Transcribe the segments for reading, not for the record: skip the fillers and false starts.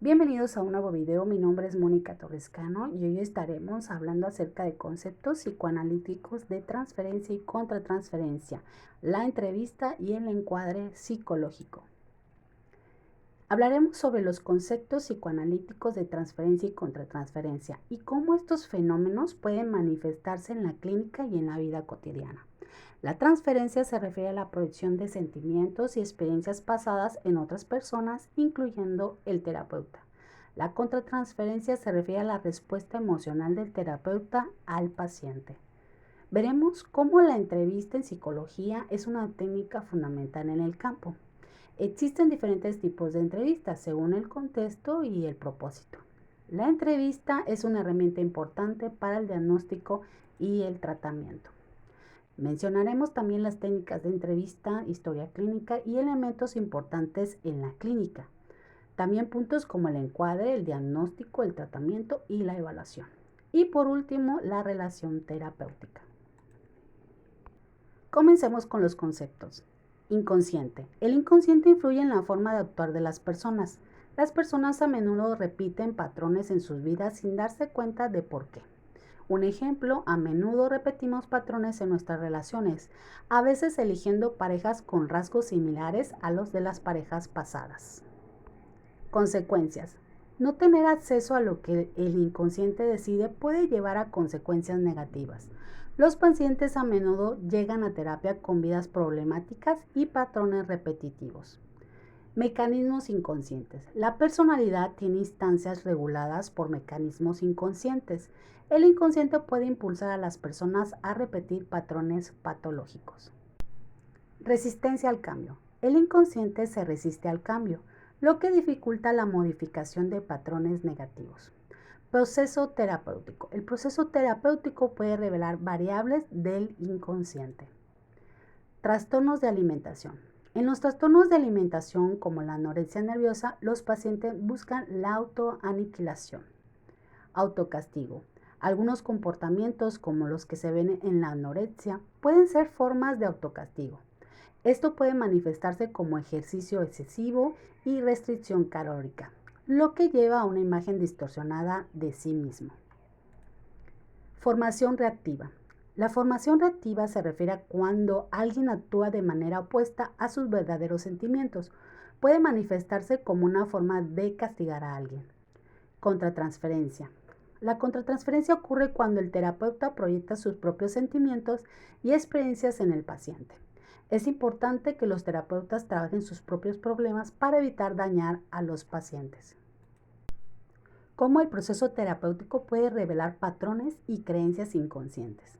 Bienvenidos a un nuevo video, mi nombre es Mónica Torrescano y hoy estaremos hablando acerca de conceptos psicoanalíticos de transferencia y contratransferencia, la entrevista y el encuadre psicológico. Hablaremos sobre los conceptos psicoanalíticos de transferencia y contratransferencia y cómo estos fenómenos pueden manifestarse en la clínica y en la vida cotidiana. La transferencia se refiere a la proyección de sentimientos y experiencias pasadas en otras personas, incluyendo el terapeuta. La contratransferencia se refiere a la respuesta emocional del terapeuta al paciente. Veremos cómo la entrevista en psicología es una técnica fundamental en el campo. Existen diferentes tipos de entrevistas según el contexto y el propósito. La entrevista es una herramienta importante para el diagnóstico y el tratamiento. Mencionaremos también las técnicas de entrevista, historia clínica y elementos importantes en la clínica. También puntos como el encuadre, el diagnóstico, el tratamiento y la evaluación. Y por último, la relación terapéutica. Comencemos con los conceptos. Inconsciente. El inconsciente influye en la forma de actuar de las personas. Las personas a menudo repiten patrones en sus vidas sin darse cuenta de por qué. Un ejemplo, a menudo repetimos patrones en nuestras relaciones, a veces eligiendo parejas con rasgos similares a los de las parejas pasadas. Consecuencias. No tener acceso a lo que el inconsciente decide puede llevar a consecuencias negativas. Los pacientes a menudo llegan a terapia con vidas problemáticas y patrones repetitivos. Mecanismos inconscientes. La personalidad tiene instancias reguladas por mecanismos inconscientes. El inconsciente puede impulsar a las personas a repetir patrones patológicos. Resistencia al cambio. El inconsciente se resiste al cambio, lo que dificulta la modificación de patrones negativos. Proceso terapéutico. El proceso terapéutico puede revelar variables del inconsciente. Trastornos de alimentación. En los trastornos de alimentación, como la anorexia nerviosa, los pacientes buscan la autoaniquilación. Autocastigo. Algunos comportamientos, como los que se ven en la anorexia, pueden ser formas de autocastigo. Esto puede manifestarse como ejercicio excesivo y restricción calórica, lo que lleva a una imagen distorsionada de sí mismo. Formación reactiva. La formación reactiva se refiere a cuando alguien actúa de manera opuesta a sus verdaderos sentimientos. Puede manifestarse como una forma de castigar a alguien. Contratransferencia. La contratransferencia ocurre cuando el terapeuta proyecta sus propios sentimientos y experiencias en el paciente. Es importante que los terapeutas trabajen sus propios problemas para evitar dañar a los pacientes. Cómo el proceso terapéutico puede revelar patrones y creencias inconscientes.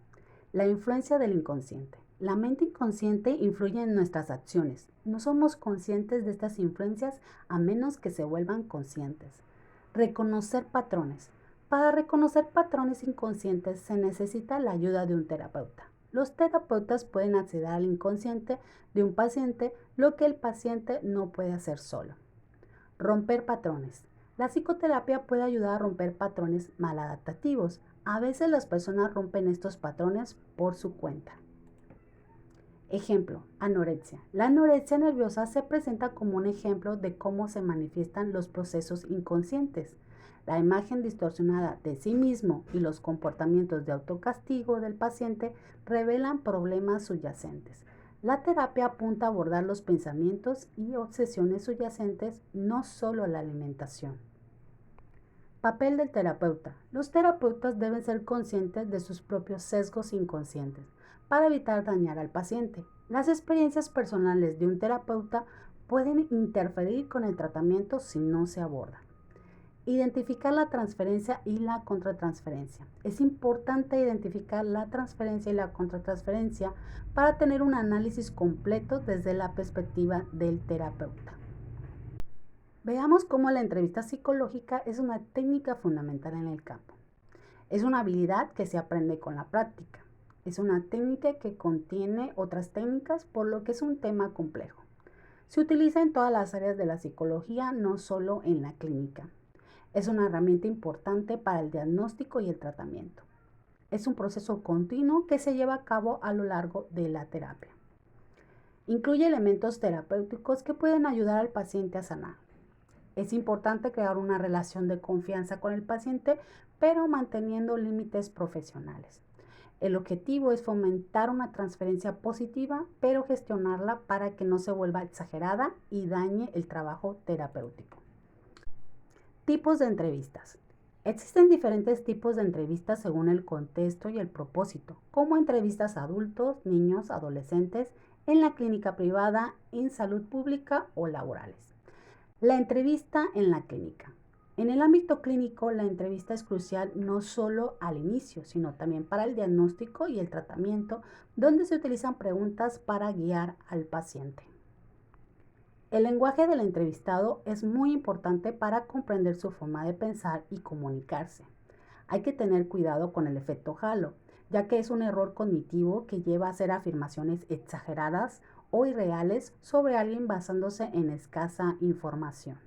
La influencia del inconsciente. La mente inconsciente influye en nuestras acciones. No somos conscientes de estas influencias a menos que se vuelvan conscientes. Reconocer patrones. Para reconocer patrones inconscientes se necesita la ayuda de un terapeuta. Los terapeutas pueden acceder al inconsciente de un paciente, lo que el paciente no puede hacer solo. Romper patrones. La psicoterapia puede ayudar a romper patrones maladaptativos. A veces las personas rompen estos patrones por su cuenta. Ejemplo, anorexia. La anorexia nerviosa se presenta como un ejemplo de cómo se manifiestan los procesos inconscientes. La imagen distorsionada de sí mismo y los comportamientos de autocastigo del paciente revelan problemas subyacentes. La terapia apunta a abordar los pensamientos y obsesiones subyacentes, no solo la alimentación. Papel del terapeuta. Los terapeutas deben ser conscientes de sus propios sesgos inconscientes para evitar dañar al paciente. Las experiencias personales de un terapeuta pueden interferir con el tratamiento si no se abordan. Identificar la transferencia y la contratransferencia. Es importante identificar la transferencia y la contratransferencia para tener un análisis completo desde la perspectiva del terapeuta. Veamos cómo la entrevista psicológica es una técnica fundamental en el campo. Es una habilidad que se aprende con la práctica. Es una técnica que contiene otras técnicas, por lo que es un tema complejo. Se utiliza en todas las áreas de la psicología, no solo en la clínica. Es una herramienta importante para el diagnóstico y el tratamiento. Es un proceso continuo que se lleva a cabo a lo largo de la terapia. Incluye elementos terapéuticos que pueden ayudar al paciente a sanar. Es importante crear una relación de confianza con el paciente, pero manteniendo límites profesionales. El objetivo es fomentar una transferencia positiva, pero gestionarla para que no se vuelva exagerada y dañe el trabajo terapéutico. Tipos de entrevistas. Existen diferentes tipos de entrevistas según el contexto y el propósito, como entrevistas a adultos, niños, adolescentes, en la clínica privada, en salud pública o laborales. La entrevista en la clínica. En el ámbito clínico, la entrevista es crucial no solo al inicio, sino también para el diagnóstico y el tratamiento, donde se utilizan preguntas para guiar al paciente. El lenguaje del entrevistado es muy importante para comprender su forma de pensar y comunicarse. Hay que tener cuidado con el efecto halo, ya que es un error cognitivo que lleva a hacer afirmaciones exageradas o irreales sobre alguien basándose en escasa información.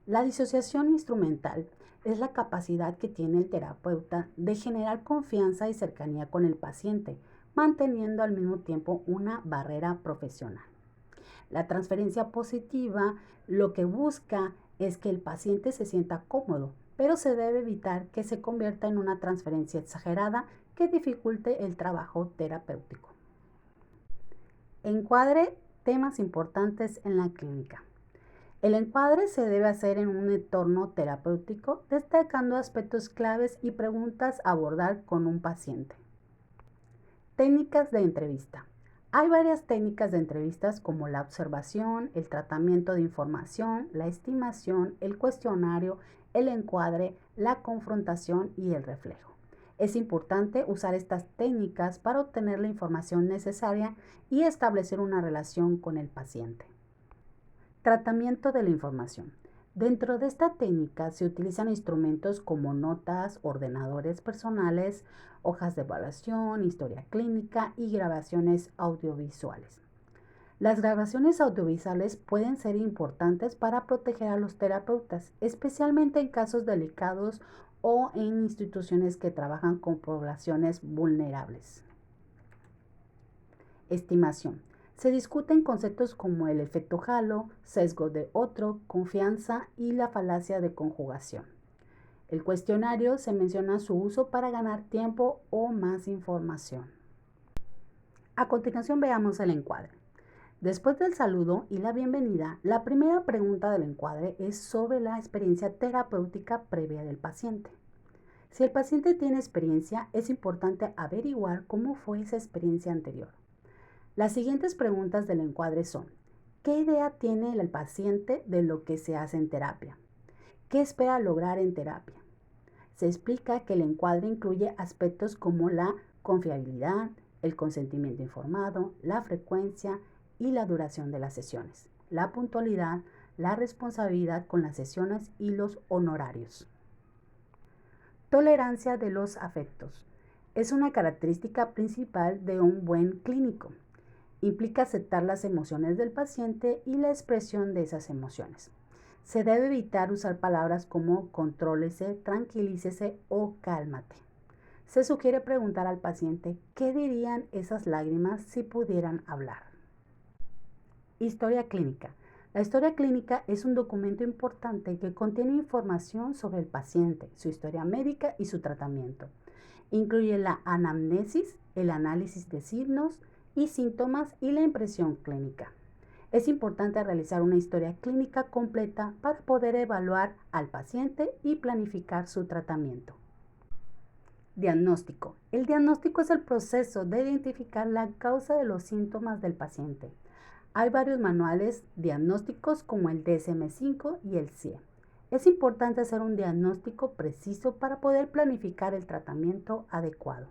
La disociación instrumental es la capacidad que tiene el terapeuta de generar confianza y cercanía con el paciente, manteniendo al mismo tiempo una barrera profesional. La transferencia positiva lo que busca es que el paciente se sienta cómodo, pero se debe evitar que se convierta en una transferencia exagerada que dificulte el trabajo terapéutico. Encuadre temas importantes en la clínica. El encuadre se debe hacer en un entorno terapéutico, destacando aspectos claves y preguntas a abordar con un paciente. Técnicas de entrevista. Hay varias técnicas de entrevistas como la observación, el tratamiento de información, la estimación, el cuestionario, el encuadre, la confrontación y el reflejo. Es importante usar estas técnicas para obtener la información necesaria y establecer una relación con el paciente. Tratamiento de la información. Dentro de esta técnica se utilizan instrumentos como notas, ordenadores personales, hojas de evaluación, historia clínica y grabaciones audiovisuales. Las grabaciones audiovisuales pueden ser importantes para proteger a los terapeutas, especialmente en casos delicados o en instituciones que trabajan con poblaciones vulnerables. Estimación. Se discuten conceptos como el efecto halo, sesgo de otro, confianza y la falacia de conjugación. El cuestionario se menciona su uso para ganar tiempo o más información. A continuación veamos el encuadre. Después del saludo y la bienvenida, la primera pregunta del encuadre es sobre la experiencia terapéutica previa del paciente. Si el paciente tiene experiencia, es importante averiguar cómo fue esa experiencia anterior. Las siguientes preguntas del encuadre son: ¿qué idea tiene el paciente de lo que se hace en terapia? ¿Qué espera lograr en terapia? Se explica que el encuadre incluye aspectos como la confiabilidad, el consentimiento informado, la frecuencia y la duración de las sesiones, la puntualidad, la responsabilidad con las sesiones y los honorarios. Tolerancia de los afectos. Es una característica principal de un buen clínico. Implica aceptar las emociones del paciente y la expresión de esas emociones. Se debe evitar usar palabras como contrólese, tranquilícese o cálmate. Se sugiere preguntar al paciente qué dirían esas lágrimas si pudieran hablar. Historia clínica. La historia clínica es un documento importante que contiene información sobre el paciente, su historia médica y su tratamiento. Incluye la anamnesis, el análisis de signos y síntomas y la impresión clínica. Es importante realizar una historia clínica completa para poder evaluar al paciente y planificar su tratamiento. Diagnóstico. El diagnóstico es el proceso de identificar la causa de los síntomas del paciente. Hay varios manuales diagnósticos como el DSM-5 y el CIE. Es importante hacer un diagnóstico preciso para poder planificar el tratamiento adecuado.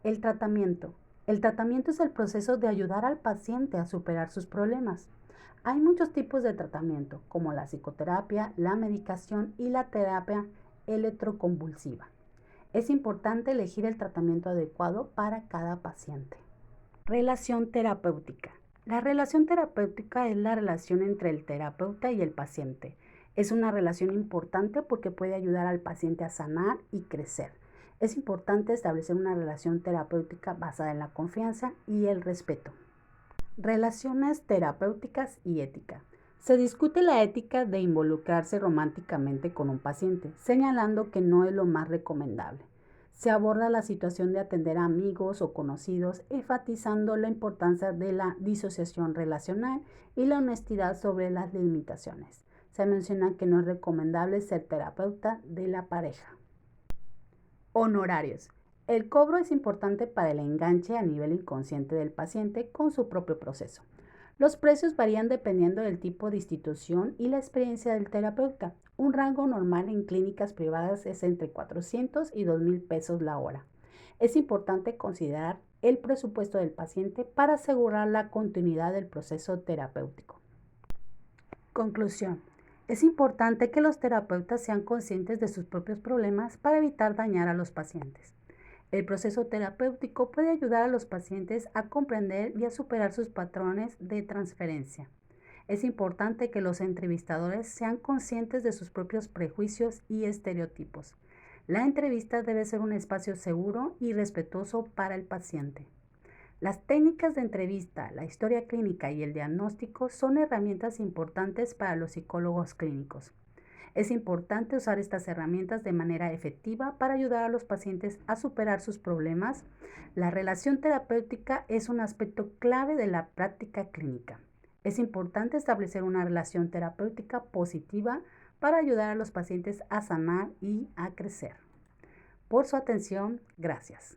El tratamiento. El tratamiento es el proceso de ayudar al paciente a superar sus problemas. Hay muchos tipos de tratamiento, como la psicoterapia, la medicación y la terapia electroconvulsiva. Es importante elegir el tratamiento adecuado para cada paciente. Relación terapéutica. La relación terapéutica es la relación entre el terapeuta y el paciente. Es una relación importante porque puede ayudar al paciente a sanar y crecer. Es importante establecer una relación terapéutica basada en la confianza y el respeto. Relaciones terapéuticas y ética. Se discute la ética de involucrarse románticamente con un paciente, señalando que no es lo más recomendable. Se aborda la situación de atender a amigos o conocidos, enfatizando la importancia de la disociación relacional y la honestidad sobre las limitaciones. Se menciona que no es recomendable ser terapeuta de la pareja. Honorarios. El cobro es importante para el enganche a nivel inconsciente del paciente con su propio proceso. Los precios varían dependiendo del tipo de institución y la experiencia del terapeuta. Un rango normal en clínicas privadas es entre 400 y 2,000 pesos la hora. Es importante considerar el presupuesto del paciente para asegurar la continuidad del proceso terapéutico. Conclusión. Es importante que los terapeutas sean conscientes de sus propios problemas para evitar dañar a los pacientes. El proceso terapéutico puede ayudar a los pacientes a comprender y a superar sus patrones de transferencia. Es importante que los entrevistadores sean conscientes de sus propios prejuicios y estereotipos. La entrevista debe ser un espacio seguro y respetuoso para el paciente. Las técnicas de entrevista, la historia clínica y el diagnóstico son herramientas importantes para los psicólogos clínicos. Es importante usar estas herramientas de manera efectiva para ayudar a los pacientes a superar sus problemas. La relación terapéutica es un aspecto clave de la práctica clínica. Es importante establecer una relación terapéutica positiva para ayudar a los pacientes a sanar y a crecer. Por su atención, gracias.